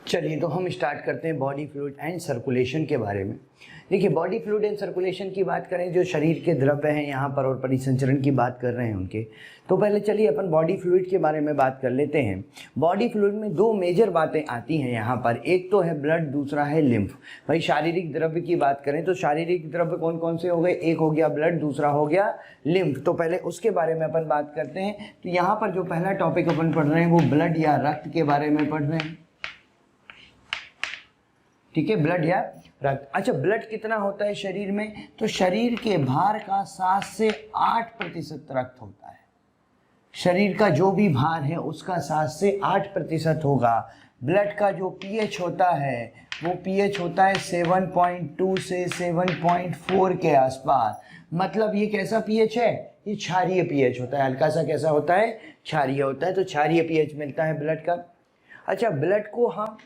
चलिए तो हम स्टार्ट करते हैं बॉडी फ्लूइड एंड सर्कुलेशन के बारे में। देखिए, बॉडी फ्लूइड एंड सर्कुलेशन की बात करें, जो शरीर के द्रव्य हैं यहाँ पर और परिसंचरण की बात कर रहे हैं उनके, तो पहले चलिए अपन बॉडी फ्लूइड के बारे में बात कर लेते हैं। बॉडी फ्लूइड में दो मेजर बातें आती हैं यहाँ पर, एक तो है ब्लड, दूसरा है लिम्फ। भाई शारीरिक द्रव्य की बात करें तो शारीरिक द्रव्य कौन कौन से हो गए, एक हो गया ब्लड, दूसरा हो गया लिम्फ। तो पहले उसके बारे में अपन बात करते हैं। तो यहाँ पर जो पहला टॉपिक अपन पढ़ रहे हैं वो ब्लड या रक्त के बारे में पढ़ रहे हैं। ठीक है, ब्लड या रक्त। अच्छा, ब्लड कितना होता है शरीर में, तो शरीर के भार का 7 से 8% रक्त होता है। शरीर का जो भी भार है उसका 7 से 8% होगा। ब्लड का जो पीएच होता है वो पीएच होता है 7.2 से 7.4 के आसपास। मतलब ये कैसा पीएच है, ये क्षारीय पीएच होता है। हल्का सा कैसा होता है, क्षारीय होता है। तो क्षारीय पीएच मिलता है ब्लड का। अच्छा, ब्लड को हम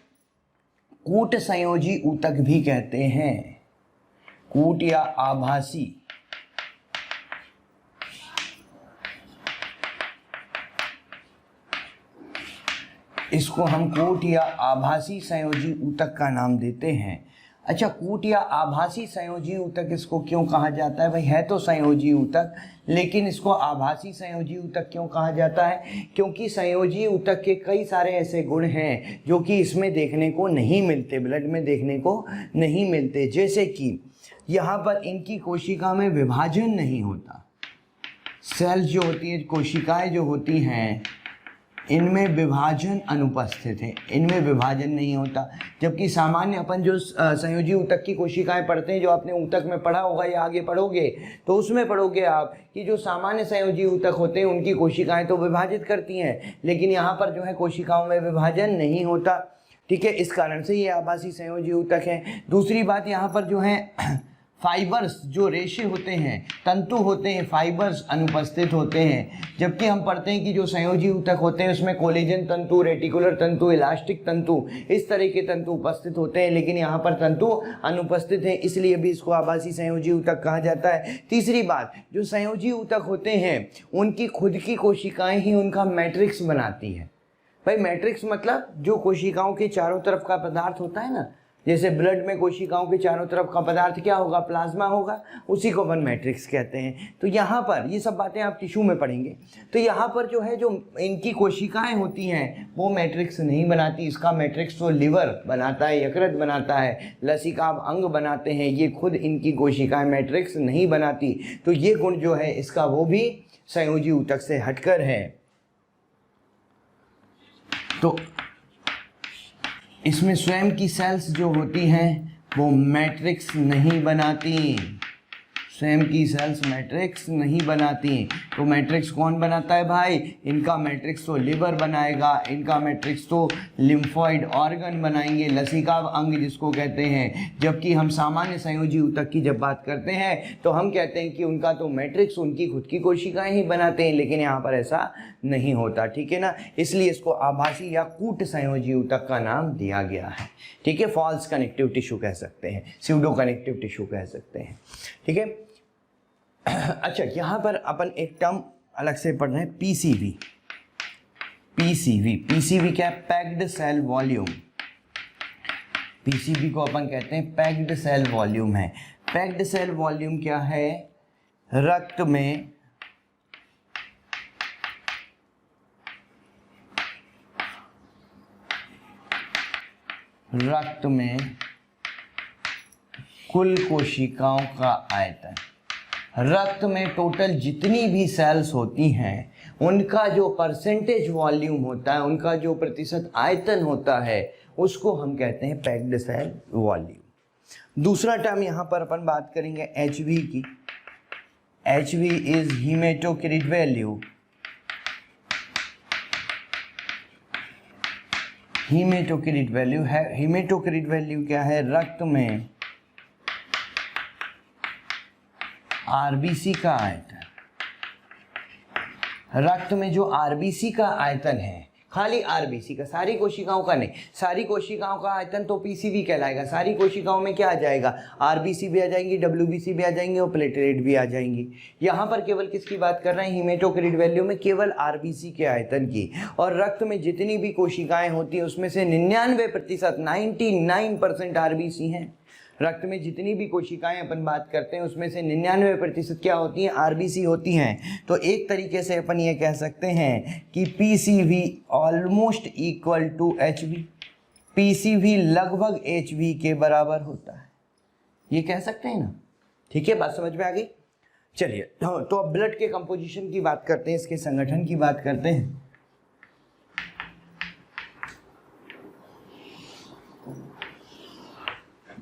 कूट संयोजी ऊतक भी कहते हैं, कूट या आभासी। इसको हम कूट या आभासी संयोजी ऊतक का नाम देते हैं। अच्छा, कूट या आभासी संयोजी ऊतक इसको क्यों कहा जाता है, भाई है तो संयोजी ऊतक, लेकिन इसको आभासी संयोजी ऊतक क्यों कहा जाता है, क्योंकि संयोजी ऊतक के कई सारे ऐसे गुण हैं जो कि इसमें देखने को नहीं मिलते, ब्लड में देखने को नहीं मिलते। जैसे कि यहाँ पर इनकी कोशिका में विभाजन नहीं होता। सेल्स जो होती है, कोशिकाएं जो होती हैं, इनमें विभाजन अनुपस्थित है, इनमें विभाजन नहीं होता। जबकि सामान्य अपन जो संयोजी ऊतक की कोशिकाएं पढ़ते हैं, जो आपने ऊतक में पढ़ा होगा या आगे पढ़ोगे तो उसमें पढ़ोगे आप कि जो सामान्य संयोजी ऊतक होते हैं उनकी कोशिकाएं तो विभाजित करती हैं, लेकिन यहाँ पर जो है कोशिकाओं में विभाजन नहीं होता। ठीक है, इस कारण से ये आभासी संयोजी ऊतक है। दूसरी बात, यहाँ पर जो है फाइबर्स, जो रेशे होते हैं, तंतु होते हैं, फाइबर्स अनुपस्थित होते हैं। जबकि हम पढ़ते हैं कि जो संयोजी ऊतक होते हैं उसमें कोलेजन तंतु, रेटिकुलर तंतु, इलास्टिक तंतु, इस तरह के तंतु उपस्थित होते हैं, लेकिन यहाँ पर तंतु अनुपस्थित हैं, इसलिए भी इसको आभासी संयोजी ऊतक कहा जाता है। तीसरी बात, जो संयोजी ऊतक होते हैं उनकी खुद की कोशिकाएं ही उनका मैट्रिक्स बनाती है। भाई मैट्रिक्स मतलब जो कोशिकाओं के चारों तरफ का पदार्थ होता है ना, जैसे ब्लड में कोशिकाओं के चारों तरफ का पदार्थ क्या होगा, प्लाज्मा होगा, उसी को अपन मैट्रिक्स कहते हैं। तो यहाँ पर ये सब बातें आप टिश्यू में पढ़ेंगे। तो यहाँ पर जो है, जो इनकी कोशिकाएं होती हैं वो मैट्रिक्स नहीं बनाती। इसका मैट्रिक्स तो लिवर बनाता है, यकृत बनाता है, लसिकाभ अंग बनाते हैं, ये खुद इनकी कोशिकाएं मैट्रिक्स नहीं बनाती। तो ये गुण जो है इसका वो भी संयोजी ऊतक से हटकर है। तो इसमें स्वयं की सेल्स जो होती हैं वो मैट्रिक्स नहीं बनाती, स्वयं की सेल्स मैट्रिक्स नहीं बनाती। तो मैट्रिक्स कौन बनाता है भाई, इनका मैट्रिक्स तो लिवर बनाएगा, इनका मैट्रिक्स तो लिम्फॉइड ऑर्गन बनाएंगे, लसिकाभ अंग जिसको कहते हैं। जबकि हम सामान्य संयोजी ऊतक की जब बात करते हैं तो हम कहते हैं कि उनका तो मैट्रिक्स उनकी खुद की कोशिकाएं ही बनाते हैं, लेकिन यहाँ पर ऐसा नहीं होता। ठीक है ना, इसलिए इसको आभासी या कूट संयोजी ऊतक का नाम दिया गया है। ठीक है, फॉल्स कनेक्टिव टिश्यू कह सकते हैं, स्यूडो कनेक्टिव टिश्यू कह सकते हैं। ठीक है। अच्छा, यहाँ पर अपन एक टर्म अलग से पढ़ रहे हैं, पीसीवी। पीसीवी क्या है, पैक्ड सेल वॉल्यूम। पीसीवी को अपन कहते हैं पैक्ड सेल वॉल्यूम है। पैक्ड सेल वॉल्यूम क्या है, रक्त में कुल कोशिकाओं का आयतन। रक्त में टोटल जितनी भी सेल्स होती हैं उनका जो परसेंटेज वॉल्यूम होता है, उनका जो प्रतिशत आयतन होता है, उसको हम कहते हैं पैक्ड सेल वॉल्यूम। दूसरा टर्म यहाँ पर अपन बात करेंगे एचवी की। HV is haematocrit value. Haematocrit value है, हीमेटोक्रिट वैल्यू क्या है, रक्त में आरबीसी का आयतन। रक्त में जो आरबीसी का आयतन है, खाली आरबीसी का, सारी कोशिकाओं का नहीं। सारी कोशिकाओं का आयतन तो पीसीवी कहलाएगा। सारी कोशिकाओं में क्या आ जाएगा, आरबीसी भी आ जाएंगी, डब्ल्यूबीसी भी आ जाएंगे और प्लेटलेट भी आ जाएंगी। यहाँ पर केवल किसकी बात कर रहे हैं, हीमेटोक्रिट वैल्यू में केवल आरबीसी के आयतन की। और रक्त में जितनी भी कोशिकाएं होती हैं उसमें से 99% 99% आरबीसी हैं। रक्त में जितनी भी कोशिकाएं अपन बात करते हैं उसमें से 99% क्या होती हैं, आरबीसी होती हैं। तो एक तरीके से अपन ये कह सकते हैं कि PCV almost equal to HV, PCV लगभग एचवी के बराबर होता है, ये कह सकते हैं ना। ठीक है, बात समझ में आ गई। चलिए तो अब ब्लड के कंपोजिशन की बात करते हैं, इसके संगठन की बात करते हैं।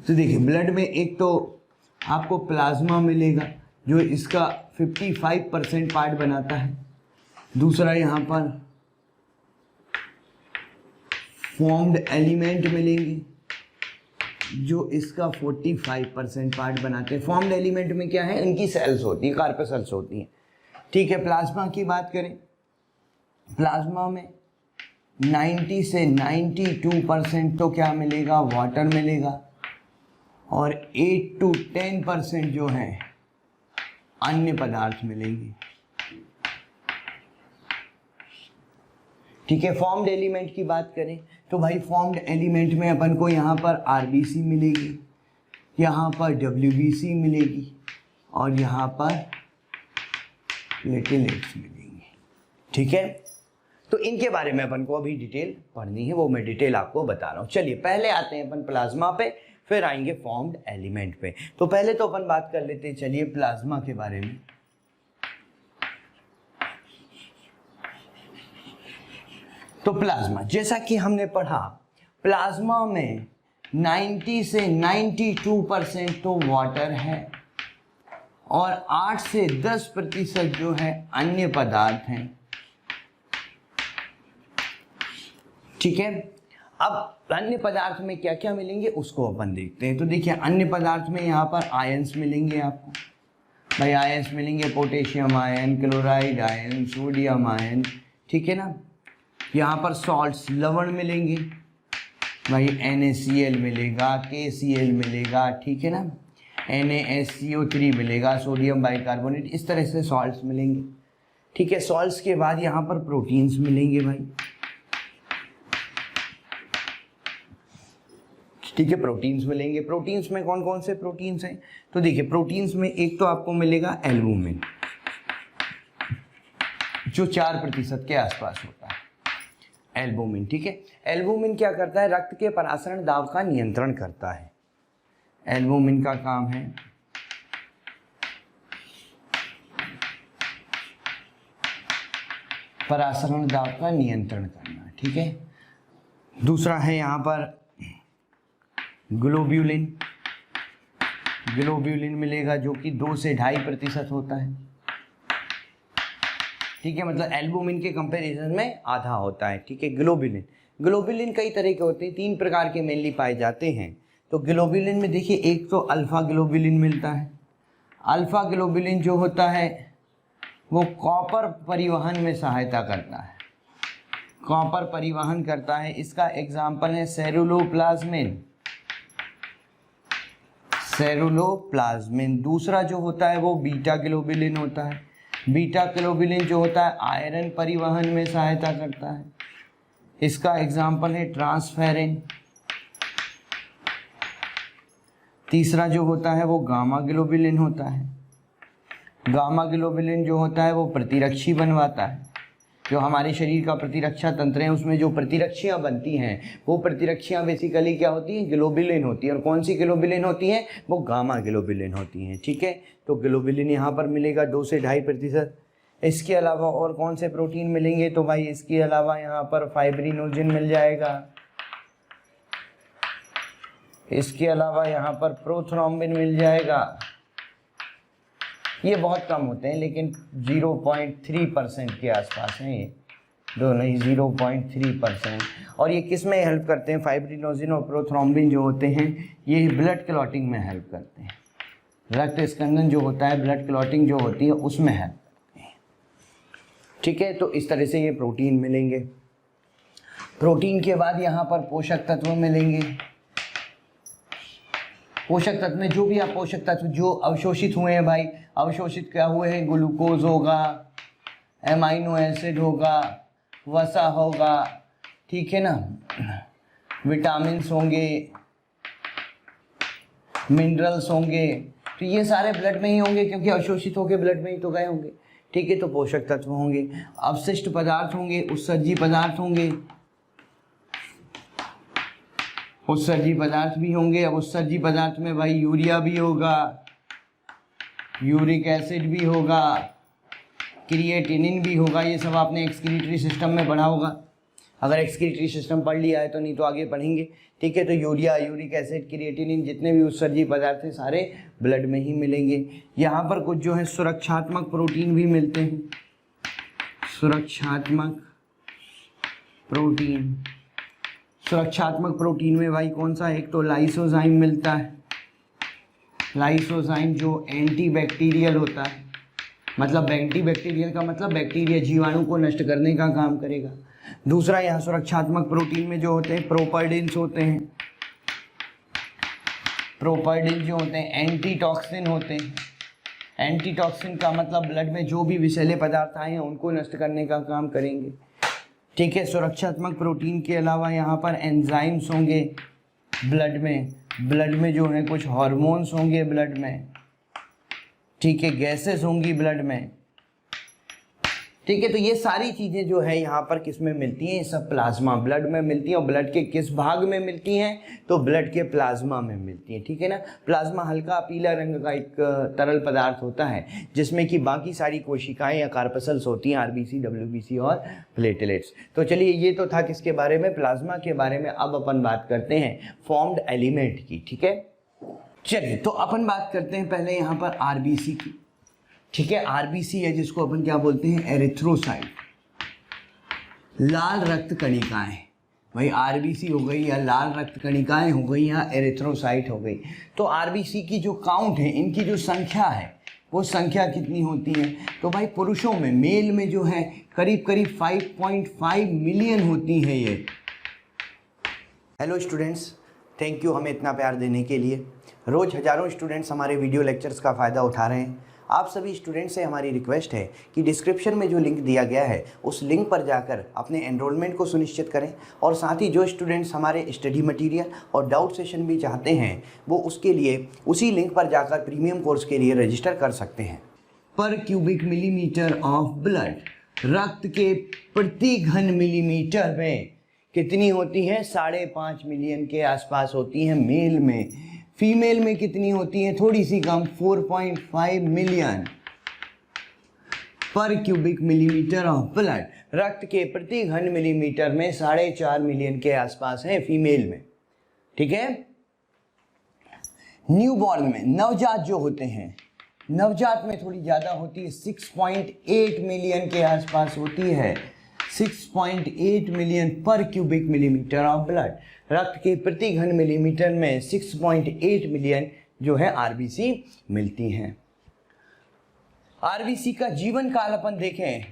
तो देखिए ब्लड में एक तो आपको प्लाज्मा मिलेगा जो इसका 55% पार्ट बनाता है। दूसरा यहाँ पर फॉर्म्ड एलिमेंट मिलेंगे जो इसका 45% पार्ट बनाते हैं। फॉर्म्ड एलिमेंट में क्या है, इनकी सेल्स होती हैं, कार्पेसल्स होती हैं। ठीक है, प्लाज्मा की बात करें, प्लाज्मा में 90 से 92% तो क्या मिलेगा, वाटर मिलेगा, और 8 to 10% जो है अन्य पदार्थ मिलेंगे। ठीक है, फॉर्म्ड एलिमेंट की बात करें तो भाई फॉर्म्ड एलिमेंट में अपन को यहाँ पर आरबीसी मिलेगी, यहाँ पर डब्ल्यूबीसी मिलेगी और यहाँ पर प्लेटलेट्स मिलेंगे। ठीक है, तो इनके बारे में अपन को अभी डिटेल पढ़नी है, वो मैं डिटेल आपको बता रहा हूँ। चलिए पहले आते हैं अपन प्लाज्मा पे, फिर आएंगे फॉर्म्ड एलिमेंट पे। तो पहले तो अपन बात कर लेते हैं चलिए प्लाज्मा के बारे में। तो प्लाज्मा जैसा कि हमने पढ़ा, प्लाज्मा में 90 से 92% तो वाटर है और 8 से 10% जो है अन्य पदार्थ हैं। ठीक है, अब अन्य पदार्थ में क्या क्या मिलेंगे उसको अपन देखते हैं। तो देखिए अन्य पदार्थ में यहाँ पर आयंस मिलेंगे आपको, भाई आयंस मिलेंगे, potassium ion, chloride ion, sodium ion. ठीक है ना, यहाँ पर सॉल्ट्स लवण मिलेंगे, भाई NaCl मिलेगा, KCl मिलेगा। ठीक है ना, NaSCO3 मिलेगा, सोडियम बाइकार्बोनेट, इस तरह से सॉल्ट्स मिलेंगे। ठीक है, सॉल्ट्स के बाद यहाँ पर प्रोटीन्स मिलेंगे भाई। ठीक है, प्रोटीन्स मिलेंगे। प्रोटीन्स में कौन कौन से प्रोटीन्स हैं, तो देखिए प्रोटीन्स में एक तो आपको मिलेगा एल्बुमिन जो 4% के आसपास होता है, एल्बुमिन। ठीक है, एल्बुमिन क्या करता है, रक्त के परासरण दाब का नियंत्रण करता है। एल्बुमिन का काम है परासरण दाब का नियंत्रण करना। ठीक है, दूसरा है यहाँ पर ग्लोब्यूलिन, ग्लोब्यूलिन मिलेगा जो कि 2 से 2.5% होता है। ठीक है, मतलब एल्बुमिन के कंपैरिजन में आधा होता है। ठीक है, ग्लोब्यूलिन, ग्लोब्यूलिन कई तरह के होते हैं, 3 प्रकार के मेनली पाए जाते हैं। तो ग्लोब्यूलिन में देखिए एक तो अल्फा ग्लोब्यूलिन मिलता है। अल्फा ग्लोब्यूलिन जो होता है वो कॉपर परिवहन में सहायता करता है, कॉपर परिवहन करता है। इसका एग्जाम्पल है सेरुलोप्लाज्मिन, सेरुलोप्लाज्मिन। दूसरा जो होता है वो बीटा ग्लोब्यूलिन होता है। बीटा ग्लोब्यूलिन जो होता है आयरन परिवहन में सहायता करता है। इसका एग्जाम्पल है ट्रांसफेरिन। तीसरा जो होता है वो गामा ग्लोब्यूलिन होता है। गामा ग्लोब्यूलिन जो होता है वो प्रतिरक्षी बनवाता है। जो हमारे शरीर का प्रतिरक्षा तंत्र है उसमें जो प्रतिरक्षियाँ बनती हैं वो प्रतिरक्षियाँ बेसिकली क्या होती हैं, ग्लोब्यूलिन होती है। और कौन सी ग्लोब्यूलिन होती हैं, वो गामा ग्लोब्यूलिन होती हैं। ठीक है, तो ग्लोब्यूलिन यहाँ पर मिलेगा 2 से 2.5%। इसके अलावा और कौन से प्रोटीन मिलेंगे, तो भाई इसके अलावा यहाँ पर फाइब्रिनोजिन मिल जाएगा। इसके अलावा यहाँ पर प्रोथ्रोम्बिन मिल जाएगा। ये बहुत कम होते हैं लेकिन 0.3% के आसपास हैं ये दोनों ही, 0.3%। और ये किस में हेल्प करते हैं, फाइब्रिनोजिन और प्रोथ्रोम्बिन जो होते हैं ये ब्लड क्लॉटिंग में हेल्प करते हैं। रक्त स्कंदन जो होता है, ब्लड क्लॉटिंग जो होती है उसमें हेल्प करते हैं। ठीक है, तो इस तरह से ये प्रोटीन मिलेंगे। प्रोटीन के बाद यहाँ पर पोषक तत्व मिलेंगे। पोषक तत्व में जो भी आप पोषक तत्व जो अवशोषित हुए हैं भाई, अवशोषित क्या हुए हैं, ग्लूकोज होगा, एमाइनो एसिड होगा, वसा होगा, ठीक है ना, विटामिन्स होंगे, मिनरल्स होंगे, तो ये सारे ब्लड में ही होंगे क्योंकि अवशोषित होकर ब्लड में ही तो गए होंगे, ठीक है। तो पोषक तत्व होंगे, अवशिष्ट पदार्थ होंगे, उत्सर्जी पदार्थ होंगे, उत्सर्जी पदार्थ भी होंगे। अब उत्सर्जी पदार्थ में भाई यूरिया भी होगा, यूरिक एसिड भी होगा, क्रिएटिनिन भी होगा। ये सब आपने एक्सक्रीटरी सिस्टम में पढ़ा होगा, अगर एक्सक्रीटरी सिस्टम पढ़ लिया है तो, नहीं तो आगे पढ़ेंगे, ठीक है। तो यूरिया, यूरिक एसिड, क्रिएटिनिन, जितने भी उत्सर्जी पदार्थ हैं सारे ब्लड में ही मिलेंगे। यहाँ पर कुछ जो है सुरक्षात्मक प्रोटीन भी मिलते हैं, सुरक्षात्मक प्रोटीन। सुरक्षात्मक प्रोटीन में भाई कौन सा, एक तो लाइसोजाइम मिलता है, लाइसोजाइम जो एंटीबैक्टीरियल होता है, मतलब एंटीबैक्टीरियल का मतलब बैक्टीरिया जीवाणु को नष्ट करने का काम करेगा। दूसरा यहाँ सुरक्षात्मक प्रोटीन में जो होते हैं प्रोपर्डिन्स होते हैं, प्रोपर्डिन जो होते हैं एंटीटॉक्सिन होते हैं। एंटीटॉक्सिन का मतलब ब्लड में जो भी विषैले पदार्थ आए हैं उनको नष्ट करने का काम करेंगे, ठीक है। सुरक्षात्मक प्रोटीन के अलावा यहाँ पर एंजाइम्स होंगे ब्लड में, ब्लड में जो है कुछ हार्मोन्स होंगे ब्लड में, ठीक है, गैसेस होंगी ब्लड में, ठीक है। तो ये सारी चीज़ें जो है यहाँ पर किस में मिलती हैं, ये सब प्लाज्मा ब्लड में मिलती हैं। और ब्लड के किस भाग में मिलती हैं, तो ब्लड के प्लाज्मा में मिलती हैं, ठीक है ना। प्लाज्मा हल्का पीला रंग का एक तरल पदार्थ होता है जिसमें कि बाकी सारी कोशिकाएं या कार्पसल्स होती हैं, आरबीसी, डब्ल्यूबीसी और प्लेटलेट्स। तो चलिए ये तो था किसके बारे में, प्लाज्मा के बारे में। अब अपन बात करते हैं फॉर्म्ड एलिमेंट की, ठीक है। चलिए तो अपन बात करते हैं पहले यहाँ पर आरबीसी की, ठीक है। आरबीसी है जिसको अपन क्या बोलते हैं, एरिथ्रोसाइट, लाल रक्त कणिकाएं। भाई आरबीसी हो गई या लाल रक्त कणिकाएं हो गई या एरिथ्रोसाइट हो गई। तो आरबीसी की जो काउंट है, इनकी जो संख्या है वो संख्या कितनी होती है, तो भाई पुरुषों में, मेल में जो है करीब करीब 5.5 मिलियन होती है ये। हेलो स्टूडेंट्स, थैंक यू हमें इतना प्यार देने के लिए। रोज़ हज़ारों स्टूडेंट्स हमारे वीडियो लेक्चर्स का फ़ायदा उठा रहे हैं। आप सभी स्टूडेंट्स से हमारी रिक्वेस्ट है कि डिस्क्रिप्शन में जो लिंक दिया गया है उस लिंक पर जाकर अपने एनरोलमेंट को सुनिश्चित करें, और साथ ही जो स्टूडेंट्स हमारे स्टडी मटेरियल और डाउट सेशन भी चाहते हैं वो उसके लिए उसी लिंक पर जाकर प्रीमियम कोर्स के लिए रजिस्टर कर सकते हैं। पर क्यूबिक मिलीमीटर ऑफ ब्लड, रक्त के प्रति घन मिलीमीटर में कितनी होती है, 5.5 मिलियन के आसपास होती है मेल में। फीमेल में कितनी होती है, थोड़ी सी कम, 4.5 मिलियन पर क्यूबिक मिलीमीटर ऑफ ब्लड। रक्त के प्रति घन मिलीमीटर में 4.5 मिलियन के आसपास है फीमेल में, ठीक है। न्यूबॉर्न में, नवजात जो होते हैं, नवजात में थोड़ी ज़्यादा होती है, 6.8 मिलियन के आसपास होती है, 6.8 मिलियन पर क्यूबिक मिलीमीटर ऑफ ब्लड। रक्त के प्रति घन मिलीमीटर में 6.8 मिलियन जो है आरबीसी मिलती हैं। आरबीसी का जीवन काल अपन देखें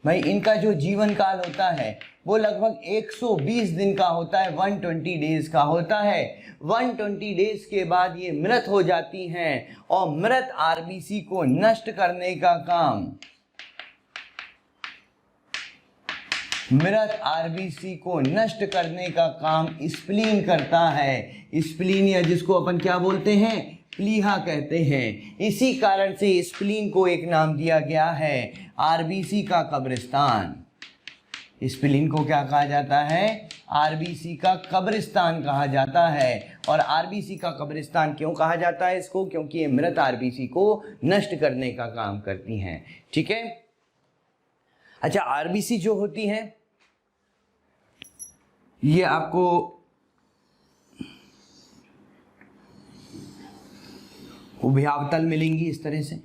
भाई, इनका जो जीवन काल होता है वो लगभग 120 दिन का होता है, 120 डेज का होता है। 120 डेज के बाद ये मृत हो जाती हैं, और मृत आरबीसी को नष्ट करने का काम, मृत आरबीसी को नष्ट करने का काम स्प्लीन करता है। स्प्लीन, या जिसको अपन क्या बोलते हैं, प्लीहा कहते हैं। इसी कारण से स्प्लीन को एक नाम दिया गया है, आरबीसी का कब्रिस्तान। स्प्लीन को क्या कहा जाता है, आरबीसी का कब्रिस्तान कहा जाता है। और आरबीसी का कब्रिस्तान क्यों कहा जाता है इसको, क्योंकि ये मृत आरबीसी को नष्ट करने का काम करती हैं, ठीक है। अच्छा, आरबीसी जो होती है ये आपको उभयावतल मिलेंगी इस तरह से।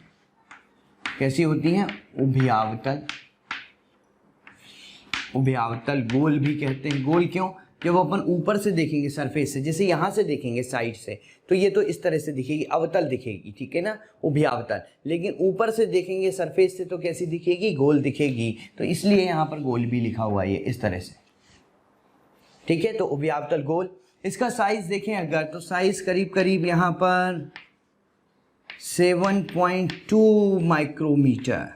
कैसी होती हैं, उभयावतल। उभयावतल गोल भी कहते हैं। गोल क्यों, जब अपन ऊपर से देखेंगे सरफेस से, जैसे यहाँ से देखेंगे साइड से, तो ये तो इस तरह से दिखेगी, अवतल दिखेगी, ठीक है ना, उभयावतल। लेकिन ऊपर से देखेंगे सरफेस से तो कैसी दिखेगी, गोल दिखेगी। तो इसलिए यहाँ पर गोल भी लिखा हुआ है ये इस तरह से, ठीक है। तो उभयावतल गोल। इसका साइज देखें अगर, तो साइज करीब करीब यहाँ पर 7.2 माइक्रोमीटर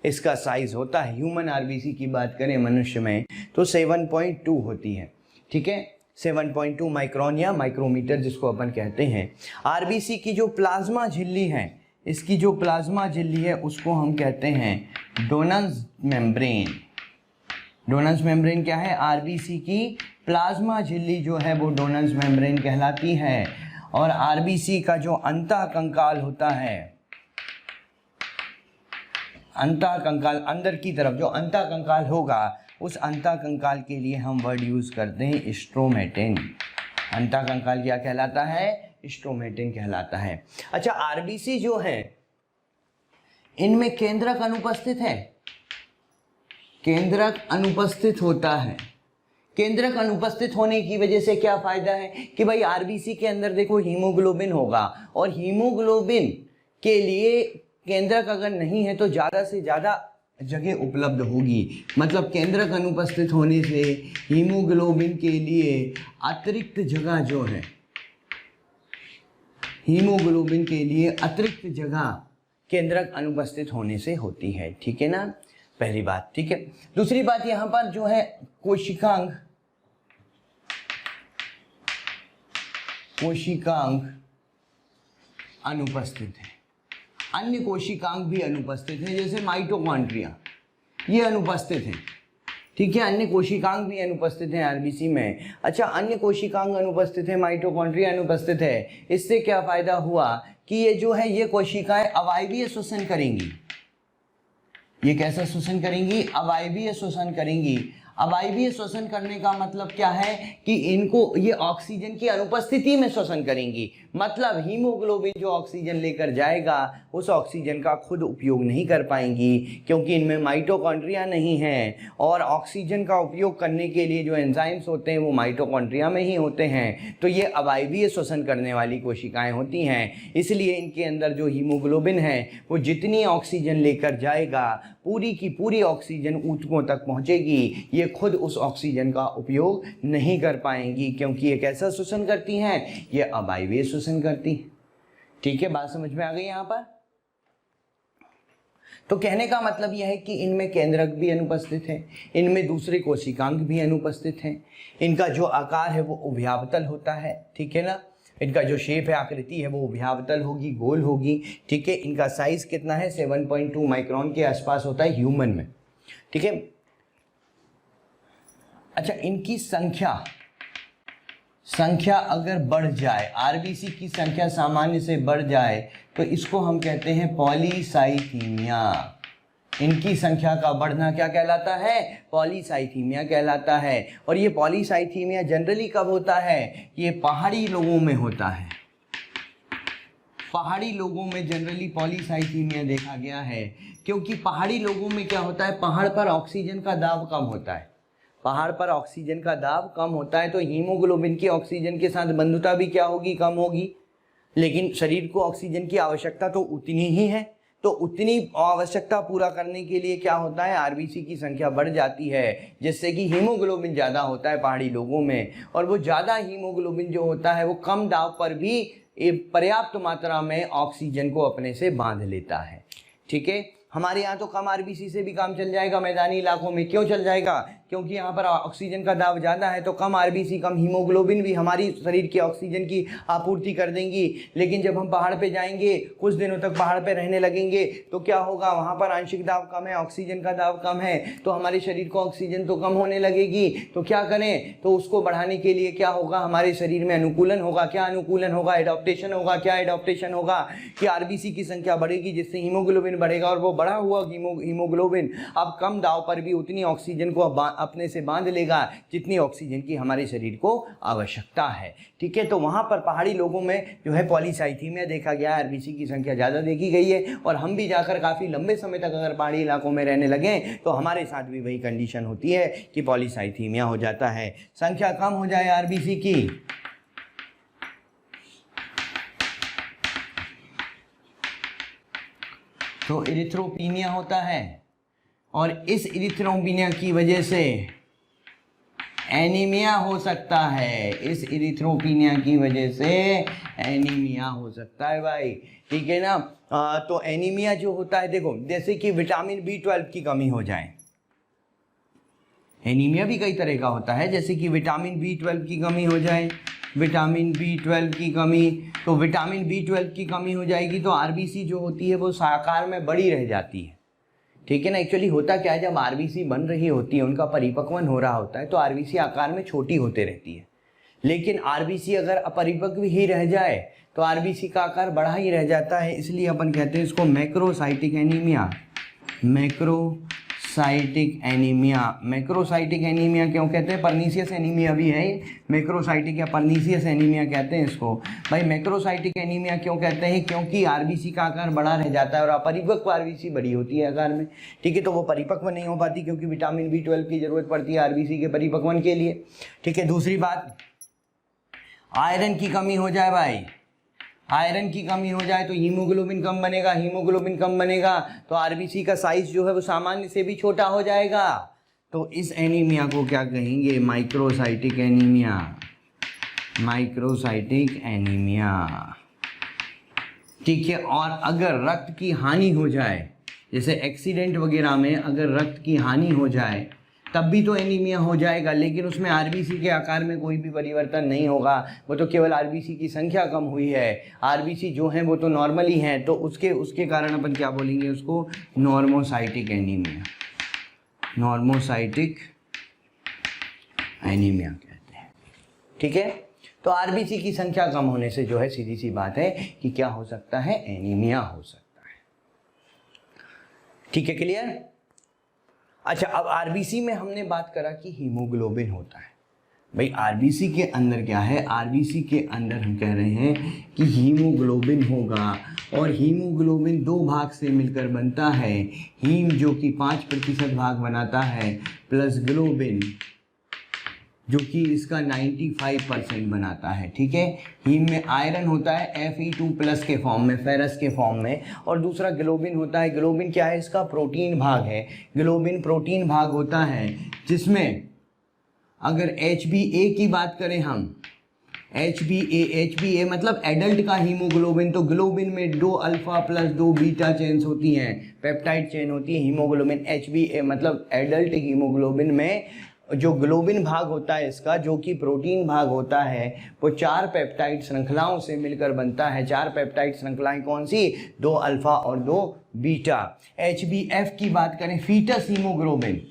इसका साइज होता है। ह्यूमन आरबीसी की बात करें मनुष्य में तो 7.2 होती है, ठीक है, 7.2 माइक्रोन या माइक्रोमीटर जिसको अपन कहते हैं। आरबीसी की जो प्लाज्मा झिल्ली है, इसकी जो प्लाज्मा झिल्ली है उसको हम कहते हैं डोनल्स मेम्ब्रेन। डोनल्स मेम्ब्रेन क्या है, आरबीसी की प्लाज्मा झिल्ली जो है वो डोनल्स मेम्ब्रेन कहलाती है। और आरबीसी का जो अंतःकंकाल होता है, अंतःकंकाल अंदर की तरफ जो अंतःकंकाल होगा, उस अंतःकंकाल के लिए हम वर्ड यूज करते हैं स्ट्रोमेटिन। अंतःकंकाल क्या कहलाता है, स्ट्रोमेटिन कहलाता है। अच्छा, आरबीसी जो है इनमें केंद्रक अनुपस्थित है, केंद्रक अनुपस्थित होता है। केंद्रक अनुपस्थित होने की वजह से क्या फायदा है कि भाई आरबीसी के अंदर देखो हीमोग्लोबिन होगा, और हीमोग्लोबिन के लिए केंद्रक अगर नहीं है तो ज़्यादा से ज़्यादा जगह उपलब्ध होगी। मतलब केंद्रक अनुपस्थित होने से हीमोग्लोबिन के लिए अतिरिक्त जगह जो है, हीमोग्लोबिन के लिए अतिरिक्त जगह केंद्रक अनुपस्थित होने से होती है, ठीक है ना, पहली बात, ठीक है। दूसरी बात यहाँ पर जो है कोशिकांग, कोशिकांग अनुपस्थित है। अन्य कोशिकांग भी अनुपस्थित हैं, जैसे माइटोकॉन्ड्रिया ये अनुपस्थित हैं, ठीक है, अन्य कोशिकांग भी अनुपस्थित हैं आरबीसी में। अच्छा, अन्य कोशिकांग अनुपस्थित है, माइटोकॉन्ड्रिया अनुपस्थित है, इससे क्या फायदा हुआ कि ये जो है ये कोशिकाएं अवायवीय श्वसन करेंगी। ये कैसा श्वसन करेंगी, अवायवीय श्वसन करेंगी। अवायवीय श्वसन करने का मतलब क्या है कि इनको ये ऑक्सीजन की अनुपस्थिति में श्वसन करेंगी। मतलब हीमोग्लोबिन जो ऑक्सीजन लेकर जाएगा उस ऑक्सीजन का खुद उपयोग नहीं कर पाएंगी, क्योंकि इनमें माइटोकॉन्ड्रिया नहीं है, और ऑक्सीजन का उपयोग करने के लिए जो एंजाइम्स होते हैं वो माइटोकॉन्ड्रिया में ही होते हैं। तो ये अवायवीय श्वसन करने वाली कोशिकाएं होती हैं, इसलिए इनके अंदर जो हीमोग्लोबिन है वो जितनी ऑक्सीजन लेकर जाएगा पूरी की पूरी ऑक्सीजन ऊतकों तक पहुंचेगी, ये खुद उस ऑक्सीजन का उपयोग नहीं कर पाएंगी, क्योंकि ये कैसा श्वसन करती हैं, ये अवायवीय श्वसन करती है, ठीक है। बात समझ में आ गई यहाँ पर। तो कहने का मतलब यह है कि इनमें केंद्रक भी अनुपस्थित है, इनमें दूसरे कोशिकांग भी अनुपस्थित हैं, इनका जो आकार है वो उभयावतल होता है, ठीक है ना, इनका जो शेप है, आकृति है वो उभयावतल होगी, गोल होगी, ठीक है। इनका साइज कितना है, 7.2 माइक्रोन के आसपास होता है ह्यूमन में, ठीक है। अच्छा, इनकी संख्या अगर बढ़ जाए, आरबीसी की संख्या सामान्य से बढ़ जाए तो इसको हम कहते हैं पॉलीसाइथीमिया। इनकी संख्या का बढ़ना क्या कहलाता है, पॉलीसाइथीमिया कहलाता है। और ये पॉलीसाइथीमिया जनरली कब होता है, ये पहाड़ी लोगों में होता है। पहाड़ी लोगों में जनरली पॉलीसाइथीमिया देखा गया है, क्योंकि पहाड़ी लोगों में क्या होता है, पहाड़ पर ऑक्सीजन का दाब कम होता है। पहाड़ पर ऑक्सीजन का दाब कम होता है तो हीमोग्लोबिन की ऑक्सीजन के साथ बंधुता भी क्या होगी, कम होगी। लेकिन शरीर को ऑक्सीजन की आवश्यकता तो उतनी ही है, तो उतनी आवश्यकता पूरा करने के लिए क्या होता है, आरबीसी की संख्या बढ़ जाती है, जिससे कि हीमोग्लोबिन ज़्यादा होता है पहाड़ी लोगों में। और वो ज़्यादा हीमोग्लोबिन जो होता है वो कम दाब पर भी पर्याप्त मात्रा में ऑक्सीजन को अपने से बांध लेता है, ठीक है। हमारे यहाँ तो कम आरबीसी से भी काम चल जाएगा मैदानी इलाकों में। क्यों चल जाएगा, क्योंकि यहाँ पर ऑक्सीजन का दाब ज़्यादा है, तो कम आरबीसी कम हीमोग्लोबिन भी हमारी शरीर की ऑक्सीजन की आपूर्ति कर देंगी। लेकिन जब हम पहाड़ पे जाएंगे, कुछ दिनों तक पहाड़ पे रहने लगेंगे, तो क्या होगा, वहाँ पर आंशिक दाब कम है, ऑक्सीजन का दाब कम है, तो हमारे शरीर को ऑक्सीजन तो कम होने लगेगी। तो क्या करें, तो उसको बढ़ाने के लिए क्या होगा, हमारे शरीर में अनुकूलन होगा। क्या अनुकूलन होगा, एडॉप्टेशन होगा। क्या एडॉप्टेशन होगा कि आरबीसी की संख्या बढ़ेगी, जिससे हीमोग्लोबिन बढ़ेगा, और वो बढ़ा हुआ हीमोग्लोबिन अब कम दाव पर भी उतनी ऑक्सीजन को अपने से बांध लेगा जितनी ऑक्सीजन की हमारे शरीर को आवश्यकता है। ठीक है, तो वहाँ पर पहाड़ी लोगों में जो है पॉलीसाइथीमिया देखा गया है, आरबीसी की संख्या ज़्यादा देखी गई है। और हम भी जाकर काफ़ी लंबे समय तक अगर पहाड़ी इलाकों में रहने लगे तो हमारे साथ भी वही कंडीशन होती है कि पॉलीसाइथीमिया हो जाता है, संख्या कम हो जाए आरबीसी की। तो इरिथ्रोपीनिया होता है और इस इरिथ्रोपीनिया की वजह से एनीमिया हो सकता है, इस इरिथ्रोपीनिया की वजह से एनीमिया हो सकता है भाई। ठीक है ना, तो एनीमिया जो होता है देखो, जैसे कि विटामिन B12 की कमी हो जाए, एनीमिया भी कई तरह का होता है, जैसे कि विटामिन B12 की कमी हो जाए, विटामिन B12 की कमी, तो विटामिन B12 की कमी हो जाएगी तो आरबीसी जो होती है वो आकार में बड़ी रह जाती है। ठीक है ना, एक्चुअली होता क्या है, जब आरबीसी बन रही होती है, उनका परिपक्वन हो रहा होता है तो आरबीसी आकार में छोटी होते रहती है। लेकिन आरबीसी अगर अपरिपक्व ही रह जाए तो आरबीसी का आकार बड़ा ही रह जाता है, इसलिए अपन कहते हैं इसको macrocytic anaemia. Macrocytic anaemia, macrocytic anaemia क्यों कहते हैं, पर्नीशियस एनीमिया भी है, मैक्रोसाइटिक या पर्नीशियस एनीमिया कहते हैं इसको। भाई मैक्रोसाइटिक एनीमिया क्यों कहते हैं, क्योंकि आरबीसी का आकार बड़ा रह जाता है और अपरिपक्व आरबीसी बड़ी होती है आकार में। ठीक है, तो वो परिपक्व नहीं हो पाती क्योंकि विटामिन B12 की जरूरत पड़ती है आरबीसी के परिपक्वन के लिए। ठीक है, दूसरी बात, आयरन की कमी हो जाए भाई, आयरन की कमी हो जाए तो हीमोग्लोबिन कम बनेगा, हीमोग्लोबिन कम बनेगा तो आरबीसी का साइज जो है वो सामान्य से भी छोटा हो जाएगा। तो इस एनीमिया को क्या कहेंगे, माइक्रोसाइटिक एनीमिया। Microcytic anaemia. ठीक है, और अगर रक्त की हानि हो जाए, जैसे एक्सीडेंट वगैरह में अगर रक्त की हानि हो जाए तब भी तो एनीमिया हो जाएगा, लेकिन उसमें आरबीसी के आकार में कोई भी परिवर्तन नहीं होगा, वो तो केवल आरबीसी की संख्या कम हुई है, आरबीसी जो है वो तो नॉर्मल ही हैं, तो उसके कारण अपन क्या बोलेंगे उसको, नॉर्मोसाइटिक एनीमिया। नॉर्मोसाइटिक एनीमिया कहते हैं। ठीक है, तो आरबीसी की संख्या कम होने से जो है सीधी सी बात है कि क्या हो सकता है, एनीमिया हो सकता है। ठीक है, क्लियर। अच्छा, अब आरबीसी में हमने बात करा कि हीमोग्लोबिन होता है। भाई आरबीसी के अंदर क्या है, आरबीसी के अंदर हम कह रहे हैं कि हीमोग्लोबिन होगा और हीमोग्लोबिन दो भाग से मिलकर बनता है, हीम जो कि 5% भाग बनाता है प्लस ग्लोबिन जो कि इसका 95% बनाता है। ठीक है, हीम में आयरन होता है Fe2+ के फॉर्म में, फेरस के फॉर्म में, और दूसरा ग्लोबिन होता है। ग्लोबिन क्या है, इसका प्रोटीन भाग है, ग्लोबिन प्रोटीन भाग होता है जिसमें अगर HbA की बात करें हम, HbA मतलब एडल्ट का हीमोग्लोबिन, तो ग्लोबिन में 2 अल्फा प्लस 2 बीटा चेन्स होती हैं, पेप्टाइड चेन होती है हीमोग्लोबिन। HbA मतलब एडल्ट हीमोग्लोबिन में जो ग्लोबिन भाग होता है इसका, जो कि प्रोटीन भाग होता है, वो 4 पेप्टाइड श्रृंखलाओं से मिलकर बनता है। 4 पेप्टाइड श्रृंखलाएं कौन सी, 2 अल्फा और 2 बीटा। HbF की बात करें, फीटस हीमोग्लोबिन,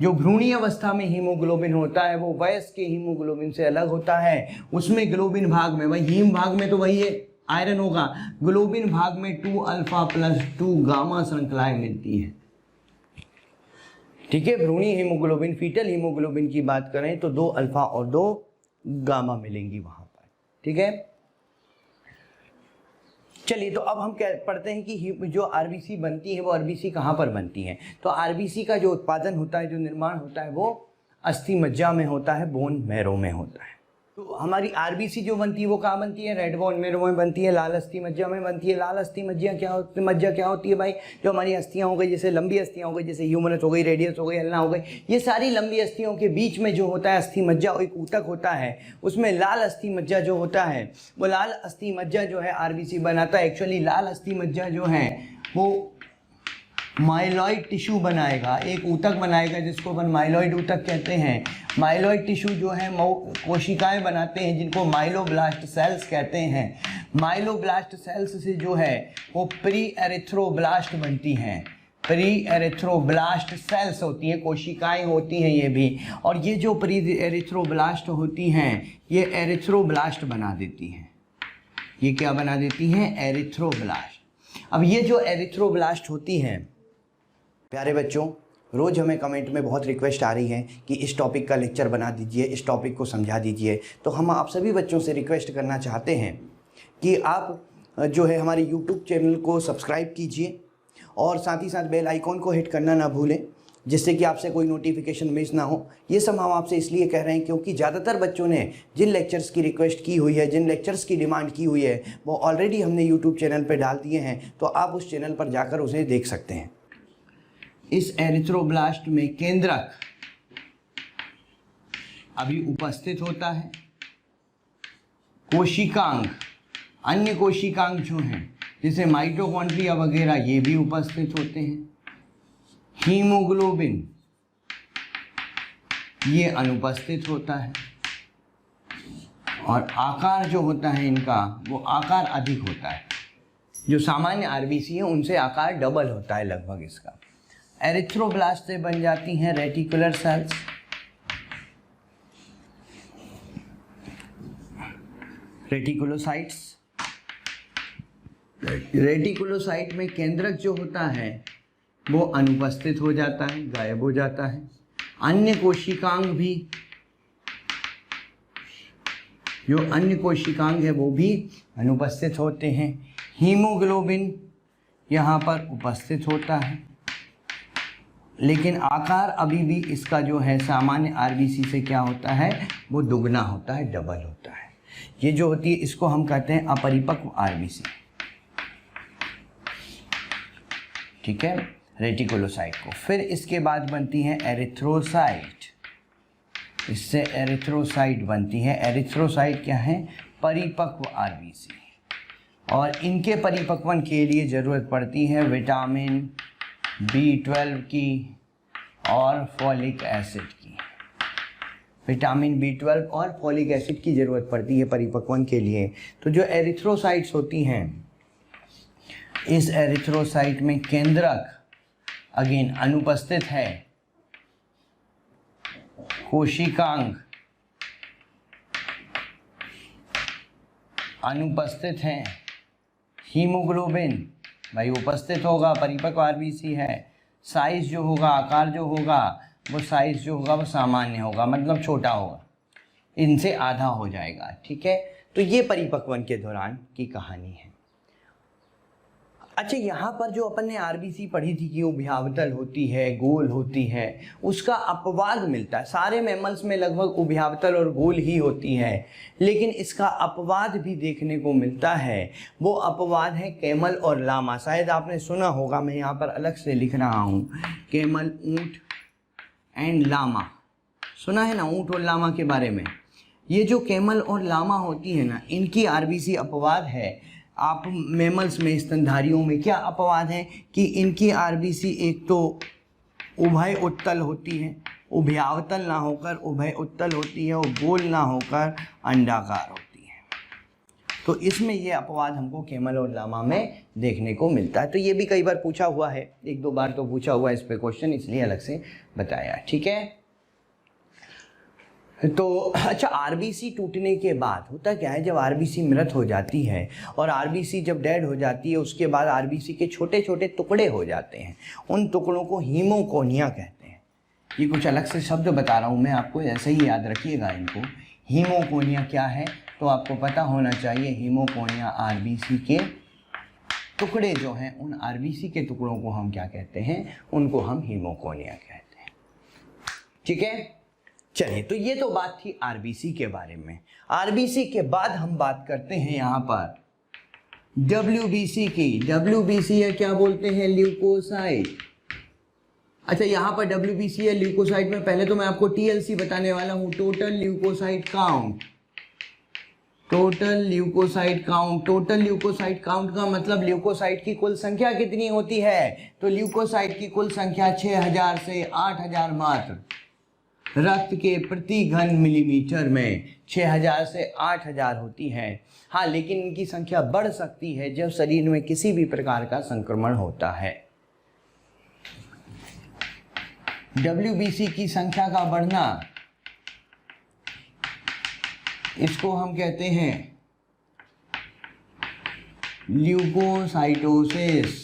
जो भ्रूणीय अवस्था में हीमोग्लोबिन होता है वो वयस्क के हीमोग्लोबिन से अलग होता है। उसमें ग्लोबिन भाग में, वही हीम भाग में तो वही है आयरन होगा, ग्लोबिन भाग में 2 अल्फा प्लस 2 गामा श्रृंखलाएं मिलती हैं। ठीक है, भ्रूणीय हीमोग्लोबिन, फीटल हीमोग्लोबिन की बात करें तो 2 अल्फा और 2 गामा मिलेंगी वहां पर। ठीक है, चलिए तो अब हम क्या पढ़ते हैं कि जो आरबीसी बनती है वो आरबीसी कहाँ पर बनती है। तो आरबीसी का जो उत्पादन होता है, जो निर्माण होता है, वो अस्थि मज्जा में होता है, बोन मैरो में होता है। तो हमारी आरबीसी जो बनती है वो कहाँ बनती है, रेड बोन मैरो में बनती है, लाल अस्थि मज्जा में बनती है। लाल अस्थि मज्जा क्या होती है भाई, जो हमारी अस्थियाँ हो गई, जैसे लंबी अस्थियाँ हो गई, जैसे ह्यूमरस हो गई, रेडियस हो गई, अल्ना हो गई, ये सारी लंबी अस्थियों के बीच में जो होता है अस्थि मज्जा, एक ऊतक होता है, उसमें लाल अस्थि मज्जा जो होता है, वो लाल अस्थि मज्जा जो है आरबीसी बनाता है। एक्चुअली लाल अस्थि मज्जा जो है वो माइलॉइड टिश्यू बनाएगा, एक ऊतक बनाएगा जिसको अपन माइलॉइड ऊतक कहते हैं। माइलॉइड टिश्यू जो है कोशिकाएं बनाते हैं जिनको माइलोब्लास्ट सेल्स कहते हैं। माइलोब्लास्ट सेल्स से जो है वो प्री एरिथ्रोब्लास्ट बनती हैं, प्री एरिथ्रोब्लास्ट सेल्स होती हैं, कोशिकाएं होती हैं ये भी, और ये जो प्री एरिथ्रोब्लास्ट होती हैं ये एरिथ्रोब्लास्ट बना देती हैं। ये क्या बना देती हैं, एरिथ्रोब्लास्ट। अब ये जो एरिथ्रोब्लास्ट होती हैं प्यारे बच्चों, रोज़ हमें कमेंट में बहुत रिक्वेस्ट आ रही है कि इस टॉपिक का लेक्चर बना दीजिए, इस टॉपिक को समझा दीजिए। तो हम आप सभी बच्चों से रिक्वेस्ट करना चाहते हैं कि आप जो है हमारे YouTube चैनल को सब्सक्राइब कीजिए और साथ ही साथ बेल आइकॉन को हिट करना ना भूलें, जिससे कि आपसे कोई नोटिफिकेशन मिस ना हो। ये सब हम आपसे इसलिए कह रहे हैं क्योंकि ज़्यादातर बच्चों ने जिन लेक्चर्स की रिक्वेस्ट की हुई है, जिन लेक्चर्स की डिमांड की हुई है, वो ऑलरेडी हमने यूट्यूब चैनल पर डाल दिए हैं, तो आप उस चैनल पर जाकर उसे देख सकते हैं। इस एरिथ्रोब्लास्ट में केंद्रक अभी उपस्थित होता है। कोशिकांग, अन्य कोशिकांग जो हैं जैसे माइटोकॉन्ड्रिया वगैरह, ये भी उपस्थित होते हैं। हीमोग्लोबिन ये अनुपस्थित होता है और आकार जो होता है इनका, वो आकार अधिक होता है। जो सामान्य आरबीसी है उनसे आकार डबल होता है लगभग इसका। एरिथ्रोब्लास्ट से बन जाती हैं रेटिकुलर सेल्स। रेटिकुलोसाइट्स, रेटिकुलोसाइट में केंद्रक जो होता है वो अनुपस्थित हो जाता है, गायब हो जाता है। अन्य कोशिकांग भी, जो अन्य कोशिकांग है वो भी अनुपस्थित होते हैं। हीमोग्लोबिन यहाँ पर उपस्थित होता है, लेकिन आकार अभी भी इसका जो है सामान्य आरबीसी से क्या होता है, वो दुगना होता है, डबल होता है। ये जो होती है इसको हम कहते हैं अपरिपक्व आरबीसी, ठीक है, रेटिकुलोसाइट को। फिर इसके बाद बनती है एरिथ्रोसाइट। इससे एरिथ्रोसाइट बनती है। एरिथ्रोसाइट क्या है, परिपक्व आरबीसी, और इनके परिपक्वन के लिए ज़रूरत पड़ती है विटामिन B12 की और फॉलिक एसिड की। विटामिन B12 और फॉलिक एसिड की ज़रूरत पड़ती है परिपक्वन के लिए। तो जो एरिथ्रोसाइट्स होती हैं, इस एरिथ्रोसाइट में केंद्रक अगेन अनुपस्थित है, कोशिकांग अनुपस्थित हैं, हीमोग्लोबिन भाई उपस्थित होगा, परिपक्व आरबीसी है। साइज जो होगा, आकार जो होगा, वो साइज जो होगा वो सामान्य होगा, मतलब छोटा होगा, इनसे आधा हो जाएगा, ठीक है। तो ये परिपक्वन के दौरान की कहानी है। अच्छा, यहाँ पर जो अपन ने आरबीसी पढ़ी थी कि उभयावतल होती है, गोल होती है, उसका अपवाद मिलता है। सारे मैमल्स में लगभग उभयावतल और गोल ही होती है, लेकिन इसका अपवाद भी देखने को मिलता है। वो अपवाद है कैमल और लामा। शायद आपने सुना होगा, मैं यहाँ पर अलग से लिख रहा हूँ, कैमल, ऊँट एंड लामा। सुना है ना ऊँट और लामा के बारे में। ये जो कैमल और लामा होती है ना, इनकी आरबीसी अपवाद है। आप मैमल्स में, स्तनधारियों में क्या अपवाद है कि इनकी आरबीसी एक तो उभय उत्तल होती है, उभयावतल ना होकर उभय उत्तल होती है, और गोल ना होकर अंडाकार होती है। तो इसमें ये अपवाद हमको कैमल और लामा में देखने को मिलता है। तो ये भी कई बार पूछा हुआ है, एक दो बार तो पूछा हुआ है इस पे क्वेश्चन, इसलिए अलग से बताया, ठीक है। तो अच्छा, आरबीसी टूटने के बाद होता क्या है, जब आरबीसी मृत हो जाती है और आरबीसी जब डेड हो जाती है, उसके बाद आरबीसी के छोटे छोटे टुकड़े हो जाते हैं। उन टुकड़ों को हीमोकोनिया कहते हैं। ये कुछ अलग से शब्द बता रहा हूँ मैं आपको, ऐसे ही याद रखिएगा इनको। हीमोकोनिया क्या है तो आपको पता होना चाहिए। हीमोकोनिया आरबीसी के टुकड़े जो हैं, उन आरबीसी के टुकड़ों को हम क्या कहते हैं, उनको हम हीमोकोनिया कहते हैं, ठीक है। चलिए, तो ये तो बात थी आरबीसी के बारे में। आरबीसी के बाद हम बात करते हैं यहाँ पर डब्ल्यूबीसी की। डब्ल्यूबीसी है, क्या बोलते हैं, ल्यूकोसाइट। अच्छा, यहाँ पर डब्ल्यूबीसी है ल्यूकोसाइट में। पहले तो मैं आपको टीएलसी बताने वाला हूँ, total leukocyte count. Total leukocyte count. Total leukocyte count का मतलब ल्यूकोसाइट की कुल संख्या कितनी होती है। तो ल्यूकोसाइट की कुल संख्या 6000 से 8000 मात्र। रक्त के प्रति घन मिलीमीटर में 6000 से 8000 होती है। हाँ, लेकिन इनकी संख्या बढ़ सकती है जब शरीर में किसी भी प्रकार का संक्रमण होता है। डब्ल्यूबीसी की संख्या का बढ़ना, इसको हम कहते हैं ल्यूकोसाइटोसिस,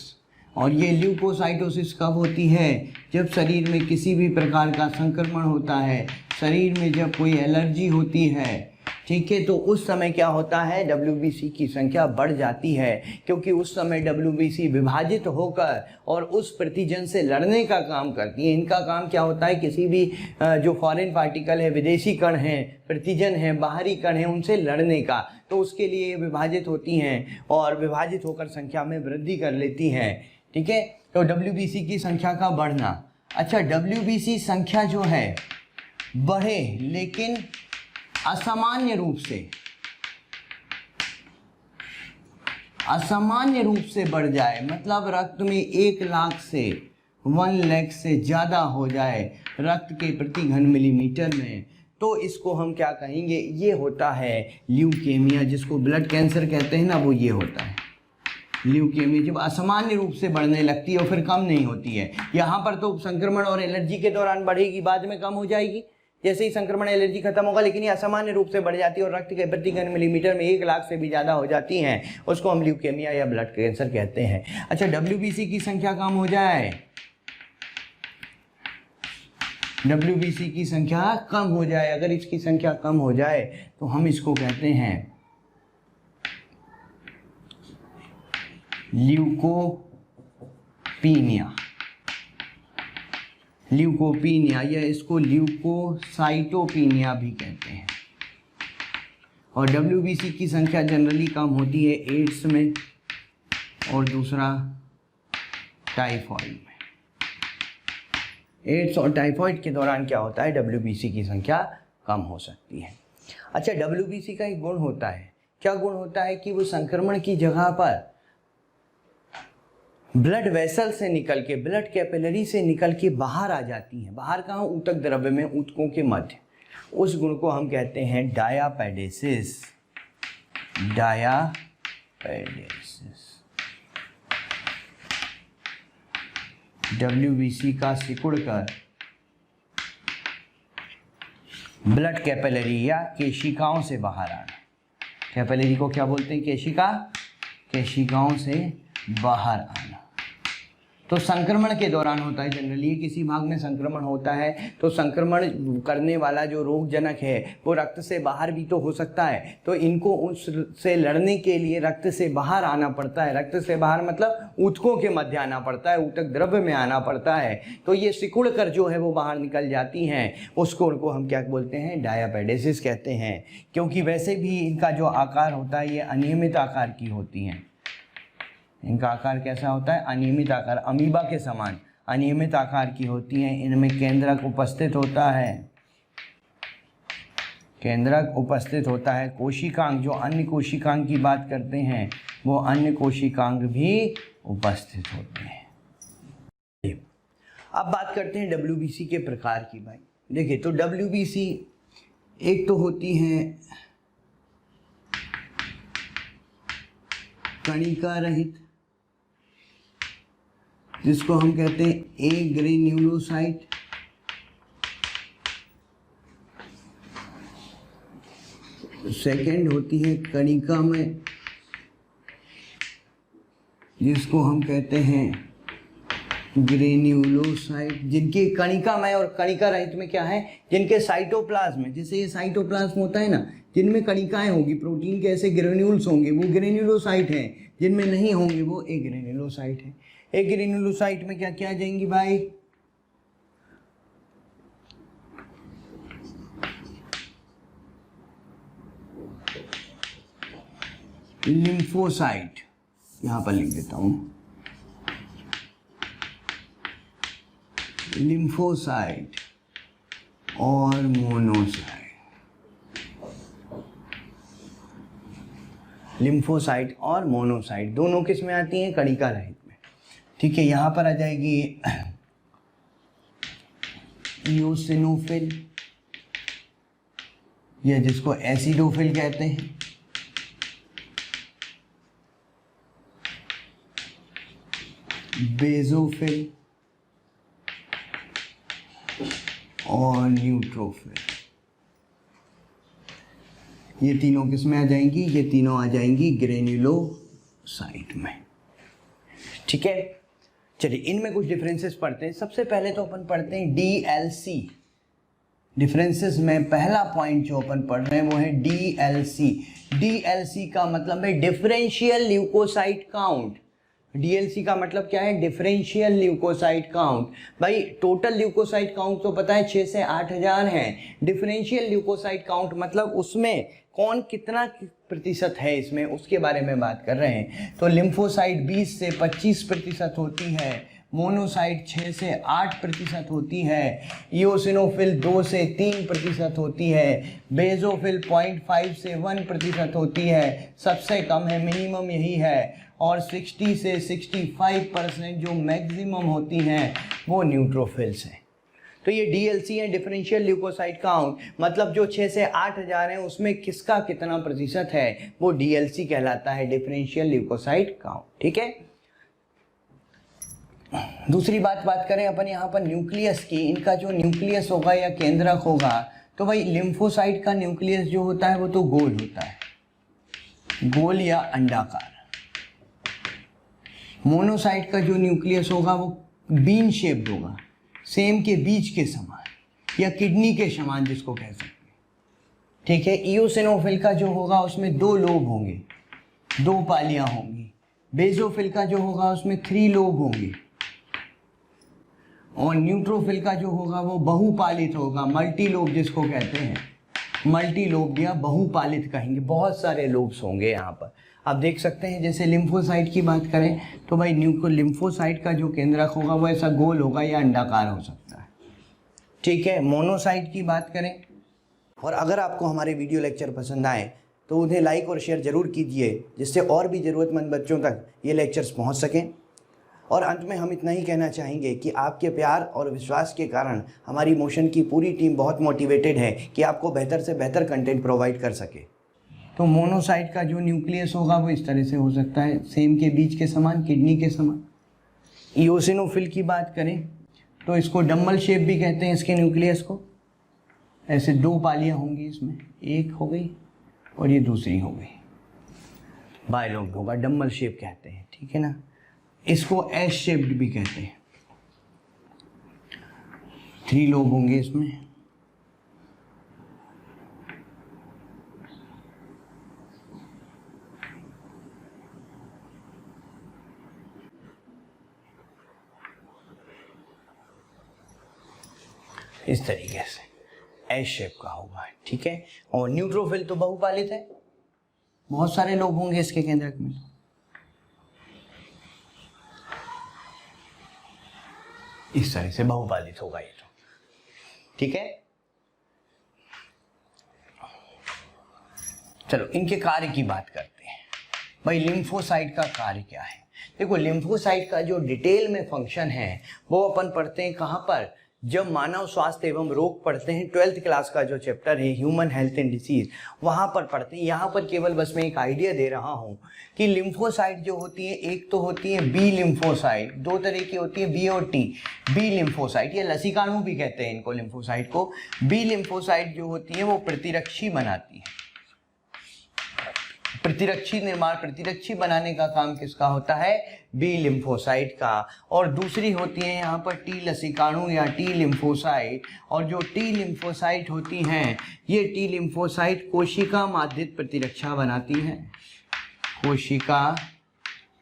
और ये ल्यूकोसाइटोसिस कब होती है? जब शरीर में किसी भी प्रकार का संक्रमण होता है, शरीर में जब कोई एलर्जी होती है, ठीक है, तो उस समय क्या होता है, WBC की संख्या बढ़ जाती है, क्योंकि उस समय WBC विभाजित होकर और उस प्रतिजन से लड़ने का काम करती है। इनका काम क्या होता है, किसी भी जो फॉरेन पार्टिकल है, विदेशी कण हैं, प्रतिजन हैं, बाहरी कण हैं, उनसे लड़ने का, तो उसके लिए विभाजित होती हैं और विभाजित होकर संख्या में वृद्धि कर लेती हैं। ठीक है, तो WBC की संख्या का बढ़ना। अच्छा, WBC संख्या जो है बढ़े, लेकिन असामान्य रूप से बढ़ जाए, मतलब रक्त में 1 लाख से ज़्यादा हो जाए रक्त के प्रति घन मिलीमीटर में, तो इसको हम क्या कहेंगे, ये होता है ल्यूकेमिया, जिसको ब्लड कैंसर कहते हैं ना, वो ये होता है ल्यूकेमिया। जब असामान्य रूप से बढ़ने लगती है और फिर कम नहीं होती है। यहाँ पर तो संक्रमण और एलर्जी के दौरान बढ़ेगी, बाद में कम हो जाएगी जैसे ही संक्रमण एलर्जी खत्म होगा, लेकिन ये असामान्य रूप से बढ़ जाती है और रक्त के प्रति घन मिलीमीटर में 1 लाख से भी ज़्यादा हो जाती हैं, उसको हम ल्यूकेमिया या ब्लड कैंसर कहते हैं। अच्छा, WBC की संख्या कम हो जाए, WBC की संख्या कम हो जाए, अगर इसकी संख्या कम हो जाए तो हम इसको कहते हैं ल्यूकोपीनिया या इसको ल्यूकोसाइटोपीनिया भी कहते हैं। और WBC की संख्या जनरली कम होती है एड्स में और दूसरा टाइफॉइड में। एड्स और टाइफॉइड के दौरान क्या होता है, WBC की संख्या कम हो सकती है। अच्छा, WBC का एक गुण होता है, क्या गुण होता है कि वो संक्रमण की जगह पर ब्लड वेसल से निकल के, ब्लड कैपिलरी से निकल के बाहर आ जाती हैं। बाहर कहाँ, ऊतक द्रव्य में, ऊतकों के मध्य। उस गुण को हम कहते हैं डायापेडेसिस। WBC का सिकुड़कर ब्लड कैपिलरी या केशिकाओं से बाहर आना। कैपिलरी को क्या बोलते हैं, केशिकाओं से बाहर आना। तो संक्रमण के दौरान होता है, जनरली किसी भाग में संक्रमण होता है तो संक्रमण करने वाला जो रोगजनक है वो रक्त से बाहर भी तो हो सकता है, तो इनको उससे लड़ने के लिए रक्त से बाहर आना पड़ता है। रक्त से बाहर मतलब ऊतकों के मध्य आना पड़ता है, ऊतक द्रव्य में आना पड़ता है। तो ये सिकुड़ कर जो है वो बाहर निकल जाती हैं, उसको उनको हम क्या बोलते हैं, डायापेडेसिस कहते हैं। क्योंकि वैसे भी इनका जो आकार होता है ये अनियमित आकार की होती हैं। इनका आकार कैसा होता है, अनियमित आकार, अमीबा के समान अनियमित आकार की होती हैं। इनमें केंद्रक उपस्थित होता है, कोशिकांग, जो अन्य कोशिकांग की बात करते हैं वो अन्य कोशिकांग भी उपस्थित होते हैं। अब बात करते हैं WBC के प्रकार की। भाई देखिए, तो WBC एक तो होती है कणिका रहित, जिसको हम कहते हैं एग्रेन्युलोसाइट। सेकंड होती है कणिका में, जिसको हम कहते हैं ग्रेन्युलोसाइट। जिनकी कणिका में और कणिका रहित में क्या है, जिनके साइटोप्लाज्म में, जैसे ये साइटोप्लाज्म होता है ना, जिनमें कणिकाएं होगी, प्रोटीन के ऐसे ग्रेन्यूल्स होंगे, वो ग्रेन्युलोसाइट हैं। जिनमें नहीं होंगे वो एग्रेन्युलोसाइट है। एग्रेन्युलोसाइट में क्या क्या आ जाएंगी भाई, लिम्फोसाइट, यहां पर लिख देता हूं, लिम्फोसाइट और मोनोसाइट। लिम्फोसाइट और मोनोसाइट दोनों किस में आती हैं, कणिका रहित में। ठीक है, यहाँ पर आ जाएगी इओसिनोफिल, या जिसको एसिडोफिल कहते हैं, बेजोफिल और न्यूट्रोफिल। ये तीनों किस में आ जाएंगी, ये तीनों आ जाएंगी ग्रेन्युलोसाइट में। ठीक है, चलिए इनमें कुछ डिफरेंसेस पढ़ते हैं। सबसे पहले तो अपन पढ़ते हैं डीएलसी। डिफरेंसेस में पहला पॉइंट जो अपन पढ़ रहे हैं वो है डीएलसी। डीएलसी का मतलब है डिफरेंशियल ल्यूकोसाइट काउंट। डीएलसी का मतलब क्या है? Differential leukocyte count. भाई टोटल ल्यूकोसाइट काउंट तो पता है 6 से 8,000 है। डिफरेंशियल ल्यूकोसाइट काउंट मतलब उसमें कौन कितना प्रतिशत है इसमें, उसके बारे में बात कर रहे हैं। तो लिम्फोसाइट 20 से 25% होती है, मोनोसाइट 6 से 8% होती है, इओसिनोफिल 2 से 3% होती है, बेजोफिल 0.5 से 1% होती है, सबसे कम है, मिनिमम यही है, और 60 से 65% जो मैक्सिमम होती हैं वो न्यूट्रोफिल्स हैं। तो ये डीएलसी है, डिफरेंशियल ल्यूकोसाइट काउंट, मतलब जो 6 से 8,000 है उसमें किसका कितना प्रतिशत है वो डीएलसी कहलाता है, डिफरेंशियल ल्यूकोसाइट काउंट। ठीक है। दूसरी बात करें अपन यहाँ पर न्यूक्लियस की। इनका जो न्यूक्लियस होगा या केंद्रक होगा, तो भाई लिम्फोसाइट का न्यूक्लियस जो होता है वो तो गोल होता है, गोल या अंडाकार। मोनोसाइट का जो न्यूक्लियस होगा वो बीन शेप्ड होगा, सेम के बीज के समान या किडनी के समान जिसको कह सकते हैं। ठीक है। इओसिनोफिल का जो होगा उसमें 2 लोब होंगे, 2 पालियां होंगी। बेजोफिल का जो होगा उसमें 3 लोब होंगे, और न्यूट्रोफिल का जो होगा वो बहुपालित होगा, मल्टी लोब जिसको कहते हैं, मल्टी लोब या बहुपालित कहेंगे, बहुत सारे लोब्स होंगे यहाँ पर। आप देख सकते हैं जैसे लिम्फोसाइट की बात करें तो भाई लिम्फोसाइट का जो केंद्रक होगा वो ऐसा गोल होगा या अंडाकार हो सकता है। ठीक है। मोनोसाइट की बात करें, और अगर आपको हमारे वीडियो लेक्चर पसंद आए तो उन्हें लाइक और शेयर ज़रूर कीजिए, जिससे और भी ज़रूरतमंद बच्चों तक ये लेक्चर्स पहुँच सकें। और अंत में हम इतना ही कहना चाहेंगे कि आपके प्यार और विश्वास के कारण हमारी मोशन की पूरी टीम बहुत मोटिवेटेड है कि आपको बेहतर से बेहतर कंटेंट प्रोवाइड कर सके। तो मोनोसाइट का जो न्यूक्लियस होगा वो इस तरह से हो सकता है, सेम के बीज के समान, किडनी के समान। इओसिनोफिल की बात करें तो इसको डम्बल शेप भी कहते हैं, इसके न्यूक्लियस को। ऐसे 2 पालियां होंगी, इसमें एक हो गई और ये दूसरी हो गई, बायलॉग्ड होगा, डम्बल शेप कहते हैं। ठीक है ना। इसको एस शेप्ड भी कहते हैं, 3 लोब होंगे इसमें। इस तरीके से एस शेप का होगा। ठीक है। और न्यूट्रोफिल तो बहुपालित है, बहुत सारे लोग होंगे इसके केंद्रक में। इस तरह से बहुपालित होगा ये तो। ठीक है। चलो इनके कार्य की बात करते हैं। भाई लिम्फोसाइट का कार्य क्या है? देखो लिम्फोसाइट का जो डिटेल में फंक्शन है वो अपन पढ़ते हैं कहाँ पर? जब मानव स्वास्थ्य एवं रोग पढ़ते हैं, 12th क्लास का जो चैप्टर है ह्यूमन हेल्थ एंड डिसीज, वहाँ पर पढ़ते हैं। यहाँ पर केवल बस मैं एक आइडिया दे रहा हूँ कि लिम्फोसाइट जो होती है, एक तो होती है बी लिम्फोसाइट, 2 तरह की होती है बी और टी। बी लिम्फोसाइट या लसीकाणु भी कहते हैं इनको, लिम्फोसाइट को। बी लिम्फोसाइट जो होती है वो प्रतिरक्षी बनाती है, प्रतिरक्षी निर्माण, प्रतिरक्षी बनाने का काम किसका होता है? बी लिम्फोसाइट का। और दूसरी होती है यहाँ पर टी लसीकाणु या टी लिम्फोसाइट। और जो टी लिम्फोसाइट होती हैं, ये टी लिम्फोसाइट कोशिका माध्यित प्रतिरक्षा बनाती हैं, कोशिका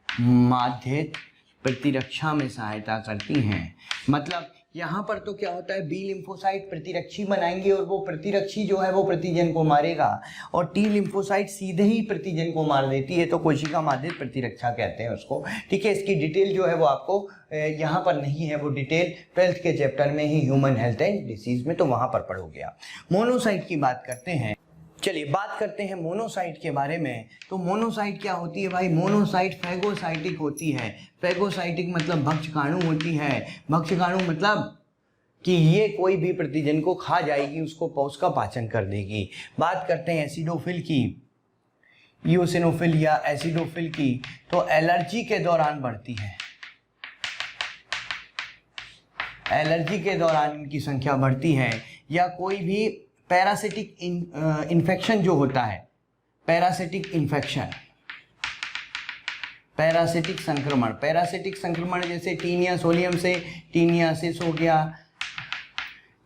माध्यित प्रतिरक्षा में सहायता करती हैं। मतलब यहाँ पर तो क्या होता है, बी लिम्फोसाइट प्रतिरक्षी बनाएंगे और वो प्रतिरक्षी जो है वो प्रतिजन को मारेगा, और टी लिम्फोसाइट सीधे ही प्रतिजन को मार देती है, तो कोशिका माध्यित प्रतिरक्षा कहते हैं उसको। ठीक है। इसकी डिटेल जो है वो आपको यहाँ पर नहीं है, वो डिटेल 12th के चैप्टर में ही ह्यूमन हेल्थ एंड डिसीज में, तो वहाँ पर पढ़ोगे आप। मोनोसाइट की बात करते हैं। चलिए बात करते हैं मोनोसाइट के बारे में। तो मोनोसाइट क्या होती है भाई? मोनोसाइट फैगोसाइटिक होती है। फैगोसाइटिक मतलब भक्षकाणु होती है। भक्षकाणु मतलब कि ये कोई भी प्रतिजन को खा जाएगी, उसको उसका पाचन कर देगी। बात करते हैं एसिडोफिल की, इओसिनोफिल या एसिडोफिल की, तो एलर्जी के दौरान बढ़ती है। एलर्जी के दौरान इनकी संख्या बढ़ती है, या कोई भी पैरासिटिक इन्फेक्शन जो होता है, पैरासिटिक इन्फेक्शन, पैरासिटिक संक्रमण, पैरासिटिक संक्रमण जैसे टीनिया सोलियम से टीनियासिस हो गया,